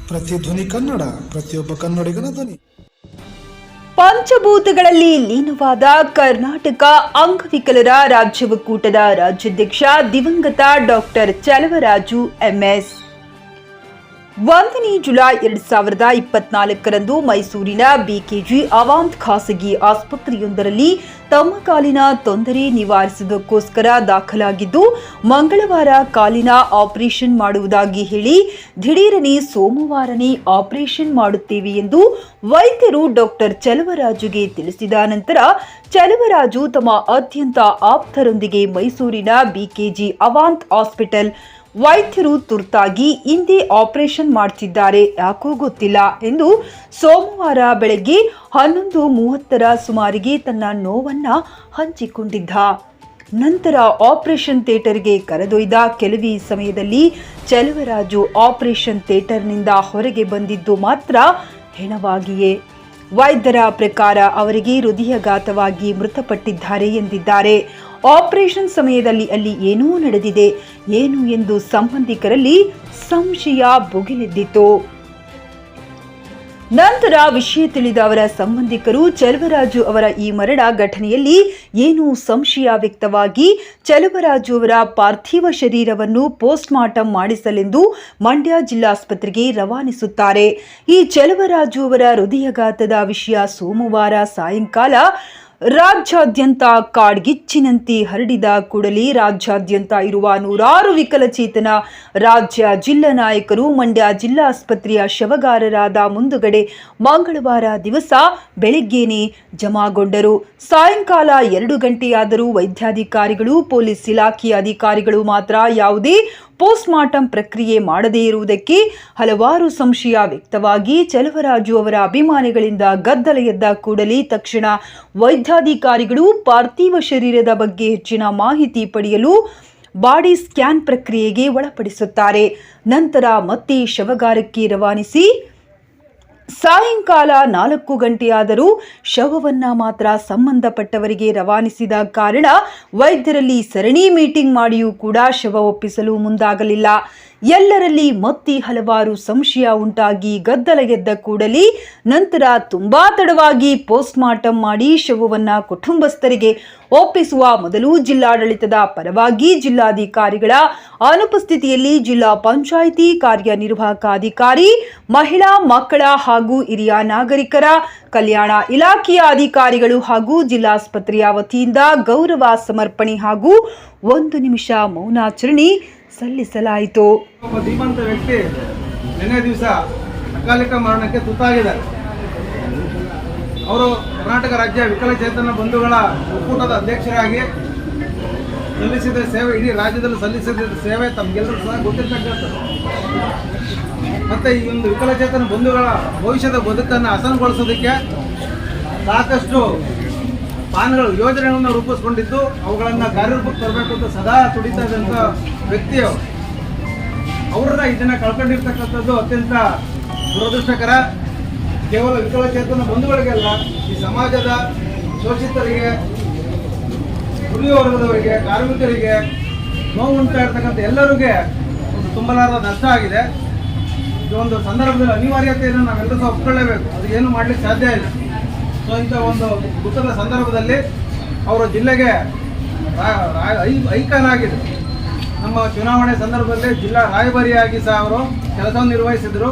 ಪ್ರತಿಧ್ವನಿ ಕನ್ನಡ, ಪ್ರತಿಯೊಬ್ಬ ಕನ್ನಡಿಗನ ಧ್ವನಿ. ಪಂಚಭೂತಗಳಲ್ಲಿ ಲೀನವಾದ ಕರ್ನಾಟಕ ಅಂಗವಿಕಲರ ರಾಜ್ಯ ಒಕ್ಕೂಟದ ರಾಜ್ಯಾಧ್ಯಕ್ಷ ದಿವಂಗತ ಡಾಕ್ಟರ್ ಚಲವರಾಜು ಎಂಎಸ್ 1 ಜುಲೈ 2024ರಂದು ಮೈಸೂರಿನ ಬಿಕೆಜಿ ಅವಾಂತ್ ಖಾಸಗಿ ಆಸ್ಪತ್ರೆಯೊಂದರಲ್ಲಿ ತಮ್ಮ ಕಾಲಿನ ತೊಂದರೆ ನಿವಾರಿಸುವುದಕ್ಕೋಸ್ಕರ ದಾಖಲಾಗಿದ್ದು, ಮಂಗಳವಾರ ಕಾಲಿನ ಆಪರೇಷನ್ ಮಾಡುವುದಾಗಿ ಹೇಳಿ ದಿಢೀರನೆ ಸೋಮವಾರನೇ ಆಪರೇಷನ್ ಮಾಡುತ್ತೇವೆ ಎಂದು ವೈದ್ಯರು ಡಾಕ್ಟರ್ ಚಲವರಾಜುಗೆ ತಿಳಿಸಿದ ನಂತರ ಚಲವರಾಜು ತಮ್ಮ ಅತ್ಯಂತ ಆಪ್ತರೊಂದಿಗೆ ಮೈಸೂರಿನ ಬಿಕೆಜಿ ಅವಾಂತ್ ಹಾಸ್ಪಿಟಲ್ ವೈದ್ಯರು ತುರ್ತಾಗಿ ಇಂದೇ ಆಪರೇಷನ್ ಮಾಡ್ತಿದ್ದಾರೆ, ಯಾಕೋ ಗೊತ್ತಿಲ್ಲ ಎಂದು ಸೋಮವಾರ ಬೆಳಗ್ಗೆ 11:30ರ ಸುಮಾರಿಗೆ ತನ್ನ ನೋವನ್ನ ಹಂಚಿಕೊಂಡಿದ್ದ. ನಂತರ ಆಪರೇಷನ್ ಥಿಯೇಟರ್ಗೆ ಕರೆದೊಯ್ದ ಕೆಲವೇ ಸಮಯದಲ್ಲಿ ಚಲವರಾಜು ಆಪರೇಷನ್ ಥಿಯೇಟರ್ನಿಂದ ಹೊರಗೆ ಬಂದಿದ್ದು ಮಾತ್ರ ಹೆಣವಾಗಿಯೇ. ವೈದ್ಯರ ಪ್ರಕಾರ ಅವರಿಗೆ ಹೃದಯಾಘಾತವಾಗಿ ಮೃತಪಟ್ಟಿದ್ದಾರೆ ಎಂದಿದ್ದಾರೆ. ಆಪರೇಷನ್ ಸಮಯದಲ್ಲಿ ಅಲ್ಲಿ ಏನೋ ನಡೆದಿದೆ, ಏನು ಎಂದು ಸಂಬಂಧಿಕರಲ್ಲಿ ಸಂಶಯ ಭುಗಿಲೆದ್ದಿತು. ನಂತರ ವಿಷಯ ತಿಳಿದ ಅವರ ಸಂಬಂಧಿಕರು ಚಲವರಾಜು ಅವರ ಈ ಮರಣ ಘಟನೆಯಲ್ಲಿ ಏನೂ ಸಂಶಯ ವ್ಯಕ್ತವಾಗಿ ಚಲವರಾಜು ಅವರ ಪಾರ್ಥಿವ ಶರೀರವನ್ನು ಪೋಸ್ಟ್ ಮಾರ್ಟಂ ಮಾಡಿಸಲೆಂದು ಮಂಡ್ಯ ಜಿಲ್ಲಾಸ್ಪತ್ರೆಗೆ ರವಾನಿಸುತ್ತಾರೆ. ಈ ಚಲವರಾಜು ಅವರ ಹೃದಯಾಘಾತದ ವಿಷಯ ಸೋಮವಾರ ಸಾಯಂಕಾಲ ರಾಜ್ಯಾದ್ಯಂತ ಕಾಡ್ಗಿಚ್ಚಿನಂತೆ ಹರಡಿದ ಕೂಡಲೇ ರಾಜ್ಯಾದ್ಯಂತ ಇರುವ ನೂರಾರು ವಿಕಲಚೇತನ ರಾಜ್ಯ ಜಿಲ್ಲಾ ನಾಯಕರು ಮಂಡ್ಯ ಜಿಲ್ಲಾಸ್ಪತ್ರೆಯ ಶವಗಾರರಾದ ಮುಂದುಗಡೆ ಮಂಗಳವಾರ ದಿವಸ ಬೆಳಗ್ಗೆನೇ ಜಮಾಗೊಂಡರು. ಸಾಯಂಕಾಲ 2 ಗಂಟೆಯಾದರೂ ವೈದ್ಯಾಧಿಕಾರಿಗಳು, ಪೊಲೀಸ್ ಇಲಾಖೆಯ ಅಧಿಕಾರಿಗಳು ಮಾತ್ರ ಯಾವುದೇ ಪೋಸ್ಟ್ ಮಾರ್ಟಂ ಪ್ರಕ್ರಿಯೆ ಮಾಡದೇ ಇರುವುದಕ್ಕೆ ಹಲವಾರು ಸಂಶಯ ವ್ಯಕ್ತವಾಗಿ ಚಲವರಾಜು ಅವರ ಅಭಿಮಾನಿಗಳಿಂದ ಗದ್ದಲ ಎದ್ದ ಕೂಡಲೇ ತಕ್ಷಣ ವೈದ್ಯಾಧಿಕಾರಿಗಳು ಪಾರ್ಥಿವ ಶರೀರದ ಬಗ್ಗೆ ಹೆಚ್ಚಿನ ಮಾಹಿತಿ ಪಡೆಯಲು ಬಾಡಿ ಸ್ಕ್ಯಾನ್ ಪ್ರಕ್ರಿಯೆಗೆ ಒಳಪಡಿಸುತ್ತಾರೆ. ನಂತರ ಮತ್ತೆ ಶವಗಾರಕ್ಕೆ ರವಾನಿಸಿ ಸಾಯಂಕಾಲ 4 ಗಂಟೆಯಾದರೂ ಶವವನ್ನ ಮಾತ್ರ ಸಂಬಂಧಪಟ್ಟವರಿಗೆ ರವಾನಿಸಿದ ಕಾರಣ ವೈದ್ಯರಲ್ಲಿ ಸರಣಿ ಮೀಟಿಂಗ್ ಮಾಡಿಯೂ ಕೂಡ ಶವ ಒಪ್ಪಿಸಲು ಮುಂದಾಗಲಿಲ್ಲ. ಎಲ್ಲರಲ್ಲಿ ಮತ್ತೆ ಹಲವಾರು ಸಂಶಯ ಉಂಟಾಗಿ ಗದ್ದಲ ಎದ್ದ ಕೂಡಲೇ ನಂತರ ತುಂಬಾ ತಡವಾಗಿ ಪೋಸ್ಟ್ ಮಾರ್ಟಂ ಮಾಡಿ ಶವವನ್ನ ಕುಟುಂಬಸ್ಥರಿಗೆ ಒಪ್ಪಿಸುವ ಮೊದಲು ಜಿಲ್ಲಾಡಳಿತದ ಪರವಾಗಿ ಜಿಲ್ಲಾಧಿಕಾರಿಗಳ ಅನುಪಸ್ಥಿತಿಯಲ್ಲಿ ಜಿಲ್ಲಾ ಪಂಚಾಯಿತಿ ಕಾರ್ಯನಿರ್ವಾಹಕ ಅಧಿಕಾರಿ, ಮಹಿಳಾ ಮಕ್ಕಳ ಹಾಗೂ ಹಿರಿಯ ನಾಗರಿಕರ ಕಲ್ಯಾಣ ಇಲಾಖೆಯ ಅಧಿಕಾರಿಗಳು ಹಾಗೂ ಜಿಲ್ಲಾಸ್ಪತ್ರೆಯ ವತಿಯಿಂದ ಗೌರವ ಸಮರ್ಪಣೆ ಹಾಗೂ 1 ನಿಮಿಷ ಮೌನಾಚರಣೆ ಸಲ್ಲಿಸಲಾಯಿತು. ಒಬ್ಬ ಧೀಮಂತ ವ್ಯಕ್ತಿ ನಿನ್ನೆ ದಿವಸ ಅಕಾಲಿಕ ಮರಣಕ್ಕೆ ತುತ್ತಾಗಿದ್ದಾರೆ. ಅವರು ಕರ್ನಾಟಕ ರಾಜ್ಯ ವಿಕಲಚೇತನ ಬಂಧುಗಳ ಒಕ್ಕೂಟದ ಅಧ್ಯಕ್ಷರಾಗಿ ಸಲ್ಲಿಸಿದ ಸೇವೆ, ಇಡೀ ರಾಜ್ಯದಲ್ಲಿ ಸಲ್ಲಿಸಿದ ಸೇವೆ ತಮಗೆಲ್ಲರೂ ಸಹ ಗೊತ್ತಿರ್ತಕ್ಕಂಥದ್ದು. ಮತ್ತು ಈ ಒಂದು ವಿಕಲಚೇತನ ಬಂಧುಗಳ ಭವಿಷ್ಯದ ಬದುಕನ್ನು ಹಸನುಗೊಳಿಸೋದಕ್ಕೆ ಸಾಕಷ್ಟು ಪ್ಲಾನ್ಗಳು, ಯೋಜನೆಗಳನ್ನು ರೂಪಿಸ್ಕೊಂಡಿದ್ದು ಅವುಗಳನ್ನು ಕಾರ್ಯರೂಪಕ್ಕೆ ತರಬೇಕು ಅಂತ ಸದಾ ತುಡಿತಾ ಇದ್ದಂಥ ವ್ಯಕ್ತಿಯವರು. ಅವ್ರನ್ನ ಇದನ್ನು ಕಳ್ಕೊಂಡಿರ್ತಕ್ಕಂಥದ್ದು ಅತ್ಯಂತ ದುರದೃಷ್ಟಕರ. ಕೇವಲ ವಿಕಲಚೇತನ ಬಂಧುಗಳಿಗೆಲ್ಲ, ಈ ಸಮಾಜದ ಶೋಷಿತರಿಗೆ, ದುಡಿಯುವ ವರ್ಗದವರಿಗೆ, ಕಾರ್ಮಿಕರಿಗೆ ನೋವು ಉಂಟಾ ಇರ್ತಕ್ಕಂಥ ಎಲ್ಲರಿಗೆ ಒಂದು ತುಂಬಲಾರದ ನಷ್ಟ ಆಗಿದೆ. ಈ ಒಂದು ಸಂದರ್ಭದಲ್ಲಿ ಅನಿವಾರ್ಯತೆಯನ್ನು ನಾವೆಲ್ಲರೂ ಸಹ ಒಪ್ಕೊಳ್ಳೇಬೇಕು, ಅದು ಏನು ಮಾಡಲಿಕ್ಕೆ ಸಾಧ್ಯ ಇಲ್ಲ. ಸೊ ಇಂಥ ಒಂದು ದುಃಖದ ಸಂದರ್ಭದಲ್ಲಿ ಅವರು ಜಿಲ್ಲೆಗೆ ಐಕಾನ್ ಆಗಿದೆ. ನಮ್ಮ ಚುನಾವಣೆ ಸಂದರ್ಭದಲ್ಲಿ ಜಿಲ್ಲಾ ರಾಯಭಾರಿಯಾಗಿ ಸಹ ಅವರು ಕೆಲಸವನ್ನು ನಿರ್ವಹಿಸಿದರು.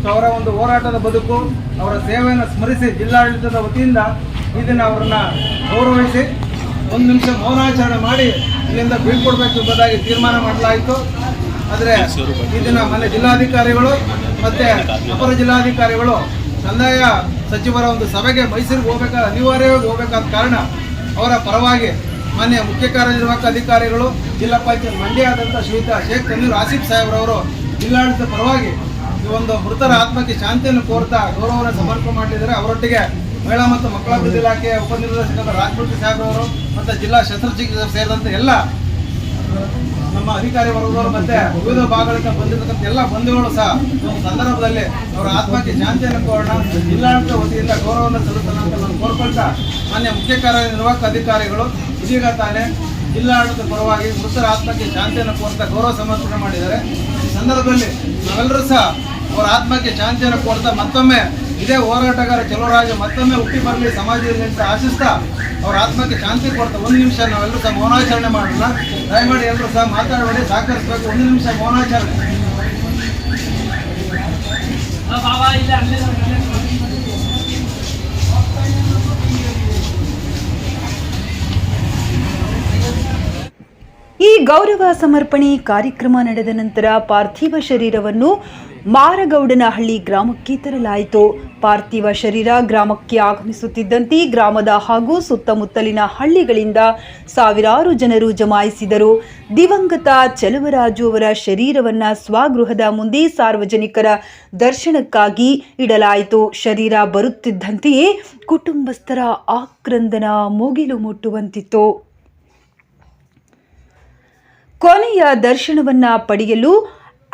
ಸೊ ಅವರ ಒಂದು ಹೋರಾಟದ ಬದುಕು, ಅವರ ಸೇವೆಯನ್ನು ಸ್ಮರಿಸಿ ಜಿಲ್ಲಾಡಳಿತದ ವತಿಯಿಂದ ಈ ದಿನ ಅವರನ್ನು ಗೌರವಿಸಿ 1 ನಿಮಿಷ ಮೌನಾಚರಣೆ ಮಾಡಿ ಇಲ್ಲಿಂದ ಬೀಳ್ಕೊಡ್ಬೇಕು ಎಂಬುದಾಗಿ ತೀರ್ಮಾನ ಮಾಡಲಾಯಿತು. ಆದರೆ ಈ ದಿನ ಮನೆ ಜಿಲ್ಲಾಧಿಕಾರಿಗಳು ಮತ್ತು ಅಪರ ಜಿಲ್ಲಾಧಿಕಾರಿಗಳು ಕಂದಾಯ ಸಚಿವರ ಒಂದು ಸಭೆಗೆ ಮೈಸೂರಿಗೆ ಅನಿವಾರ್ಯವಾಗಿ ಹೋಗಬೇಕಾದ ಕಾರಣ ಅವರ ಪರವಾಗಿ ಮಾನ್ಯ ಮುಖ್ಯ ಕಾರ್ಯನಿರ್ವಾಹಕ ಅಧಿಕಾರಿಗಳು, ಜಿಲ್ಲಾ ಪಂಚಾಯತ್ ಮಂಡ್ಯ ಆದಂಥ ಶ್ರೀಯುತ ಶೇಖ್ ತನ್ನೂರ್ ಆಸಿಫ್ ಸಾಹೇಬ್ರವರು ಜಿಲ್ಲಾಡಳಿತ ಪರವಾಗಿ ಈ ಒಂದು ಮೃತರ ಆತ್ಮಕ್ಕೆ ಶಾಂತಿಯನ್ನು ಕೋರ್ತಾ ಗೌರವವನ್ನು ಸಮರ್ಪಣೆ ಮಾಡಿದ್ದಾರೆ. ಅವರೊಟ್ಟಿಗೆ ಮಹಿಳಾ ಮತ್ತು ಮಕ್ಕಳ ಅಭಿವೃದ್ಧಿ ಇಲಾಖೆಯ ಉಪನಿರ್ದೇಶಕರ ರಾಜಮೂರ್ತಿ ಸಾಹೇಬ್ರವರು ಮತ್ತು ಜಿಲ್ಲಾ ಶಸ್ತ್ರಚಿಕಿತ್ಸಕರು ಸೇರಿದಂತೆ ಎಲ್ಲ ನಮ್ಮ ಅಧಿಕಾರಿ ವರ್ಗದವರು ಮತ್ತು ವಿವಿಧ ಭಾಗಗಳಿಂದ ಬಂದಿರತಕ್ಕಂಥ ಎಲ್ಲ ಬಂಧುಗಳು ಸಹ ಒಂದು ಸಂದರ್ಭದಲ್ಲಿ ಅವರ ಆತ್ಮಕ್ಕೆ ಶಾಂತಿಯನ್ನು ಕೋರೋಣ, ಜಿಲ್ಲಾಡಳಿತ ವತಿಯಿಂದ ಗೌರವವನ್ನು ಸಲ್ಲಿಸೋಣ ಅಂತ ನಾನು ಕೋರ್ಕೊಳ್ತಾ, ಮಾನ್ಯ ಮುಖ್ಯ ಕಾರ್ಯನಿರ್ವಾಹಕ ಅಧಿಕಾರಿಗಳು ಇದೀಗ ತಾನೇ ಜಿಲ್ಲಾಡಳಿತ ಪರವಾಗಿ ಮೃತರ ಆತ್ಮಕ್ಕೆ ಶಾಂತಿಯನ್ನು ಕೋರ್ತಾ ಗೌರವ ಸಮರ್ಪಣೆ ಮಾಡಿದ್ದಾರೆ. ಈ ಸಂದರ್ಭದಲ್ಲಿ ನಾವೆಲ್ಲರೂ ಸಹ ಅವರ ಆತ್ಮಕ್ಕೆ ಶಾಂತಿಯನ್ನು ಕೊಡ್ತಾ ಮತ್ತೊಮ್ಮೆ ಇದೇ ಹೋರಾಟಗಾರ ಚಲುವರಾಜು ಮತ್ತೊಮ್ಮೆ ಹುಟ್ಟಿ ಬರಲಿ ಸಮಾಜದಲ್ಲಿ ಅಂತ ಆಶಿಸ್ತಾ ಅವರ ಆತ್ಮಕ್ಕೆ ಶಾಂತಿ ಕೊಡ್ತಾ ಒಂದು ನಿಮಿಷ ನಾವೆಲ್ಲರೂ ಸಹ ಮೌನಾಚರಣೆ ಮಾಡೋಣ. ದಯಮಾಡಿ ಎಲ್ಲರೂ ಸಹ ಮಾತಾಡಬೇಡಿ, ಸಹಕರಿಸಬೇಕು. ಒಂದು ನಿಮಿಷ ಮೌನಾಚರಣೆ. ಈ ಗೌರವ ಸಮರ್ಪಣೆ ಕಾರ್ಯಕ್ರಮ ನಡೆದ ನಂತರ ಪಾರ್ಥಿವ ಶರೀರವನ್ನು ಮಾರಗೌಡನಹಳ್ಳಿ ಗ್ರಾಮಕ್ಕೆ ತರಲಾಯಿತು. ಪಾರ್ಥಿವ ಶರೀರ ಗ್ರಾಮಕ್ಕೆ ಆಗಮಿಸುತ್ತಿದ್ದಂತೆ ಗ್ರಾಮದ ಹಾಗೂ ಸುತ್ತಮುತ್ತಲಿನ ಹಳ್ಳಿಗಳಿಂದ ಸಾವಿರಾರು ಜನರು ಜಮಾಯಿಸಿದರು. ದಿವಂಗತ ಚಲುವರಾಜು ಅವರ ಶರೀರವನ್ನು ಸ್ವಗೃಹದ ಮುಂದೆ ಸಾರ್ವಜನಿಕರ ದರ್ಶನಕ್ಕಾಗಿ ಇಡಲಾಯಿತು. ಶರೀರ ಬರುತ್ತಿದ್ದಂತೆಯೇ ಕುಟುಂಬಸ್ಥರ ಆಕ್ರಂದನ ಮುಗಿಲು ಮುಟ್ಟುವಂತಿತ್ತು. ಕೊನೆಯ ದರ್ಶನವನ್ನ ಪಡೆಯಲು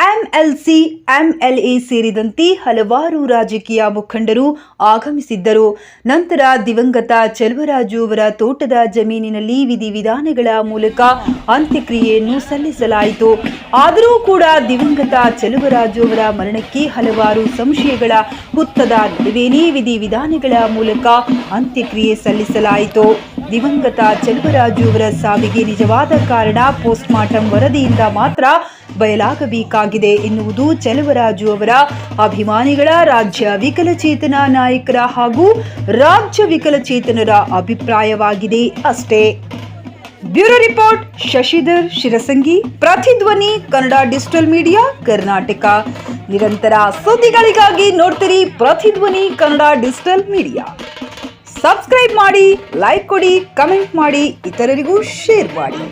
ಎಂಎಲ್ಸಿ, ಎಂಎಲ್ಎ ಸೇರಿದಂತೆ ಹಲವಾರು ರಾಜಕೀಯ ಮುಖಂಡರು ಆಗಮಿಸಿದ್ದರು. ನಂತರ ದಿವಂಗತ ಚಲುವರಾಜು ಅವರ ತೋಟದ ಜಮೀನಿನಲ್ಲಿ ವಿಧಿವಿಧಾನಗಳ ಮೂಲಕ ಅಂತ್ಯಕ್ರಿಯೆಯನ್ನು ಸಲ್ಲಿಸಲಾಯಿತು. ಆದರೂ ಕೂಡ ದಿವಂಗತ ಚಲುವರಾಜು ಅವರ ಮರಣಕ್ಕೆ ಹಲವಾರು ಸಂಶಯಗಳ ಹುತ್ತದ ನಡುವೆಯೇ ವಿಧಿವಿಧಾನಗಳ ಮೂಲಕ ಅಂತ್ಯಕ್ರಿಯೆ ಸಲ್ಲಿಸಲಾಯಿತು. ದಿವಂಗತ ಚಲುವರಾಜು ಅವರ ಸಾವಿಗೆ ನಿಜವಾದ ಕಾರಣ ಪೋಸ್ಟ್ಮಾರ್ಟಂ ವರದಿಯಿಂದ ಮಾತ್ರ ಬಯಲಾಗಬೇಕಾಗಿದೆ ಎನ್ನುವುದು ಚಲುವರಾಜು ಅವರ ಅಭಿಮಾನಿಗಳ, ರಾಜ್ಯ ವಿಕಲಚೇತನ ನಾಯಕರ ಹಾಗೂ ರಾಜ್ಯ ವಿಕಲಚೇತನರ ಅಭಿಪ್ರಾಯವಾಗಿದೆ ಅಷ್ಟೇ. ಬ್ಯೂರೋ ರಿಪೋರ್ಟ್ ಶಶಿಧರ್ ಶಿರಸಂಗಿ, ಪ್ರತಿಧ್ವನಿ ಕನ್ನಡ ಡಿಜಿಟಲ್ ಮೀಡಿಯಾ ಕರ್ನಾಟಕ. ನಿರಂತರ ಸುದ್ದಿಗಳಿಗಾಗಿ ನೋಡ್ತೀರಿ ಪ್ರತಿಧ್ವನಿ ಕನ್ನಡ ಡಿಜಿಟಲ್ ಮೀಡಿಯಾ. ಸಬ್ಸ್ಕ್ರೈಬ್ ಮಾಡಿ, ಲೈಕ್ ಕೊಡಿ, ಕಮೆಂಟ್ ಮಾಡಿ, ಇತರರಿಗೂ ಶೇರ್ ಮಾಡಿ.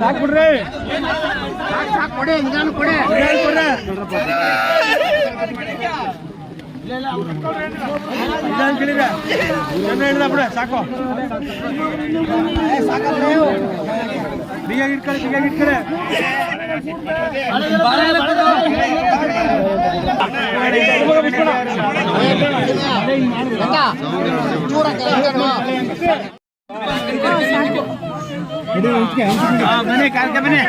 ಸಾಕ್ಬಿಡ್ರಿ, ಕೊಡಿ, ನಿಧಾನ ಕೊಡಿ, ಸಾಕು. ಬಿಗಿಯಾಗಿ ಇಟ್ಕೊಳ್ಳಿ, ಬಿಗಿಯಾಗಿ ಇಟ್ಕೊಳ್ಳಿ. ಬನ್ನಿ, ಕಾಲ್ಕೆ ಬನ್ನಿ.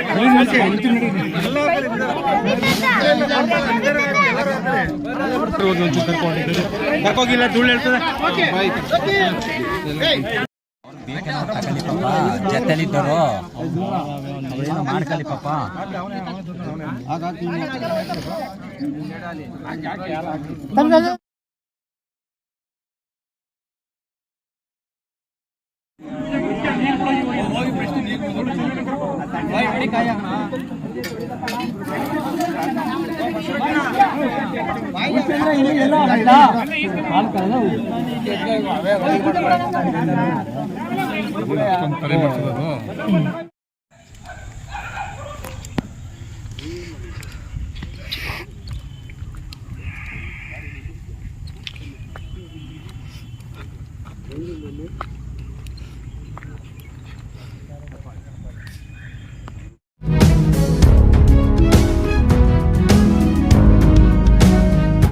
ಕರ್ಕೋಗಿಲ್ಲ, ಧೂಳು ಹೇಳ್ತದೆ. ಜೊತೆಲಿದ್ದರು ಅವ್ರೇನು ಮಾಡ್ಕೊಳ್ಳಿ ಪಾಪ.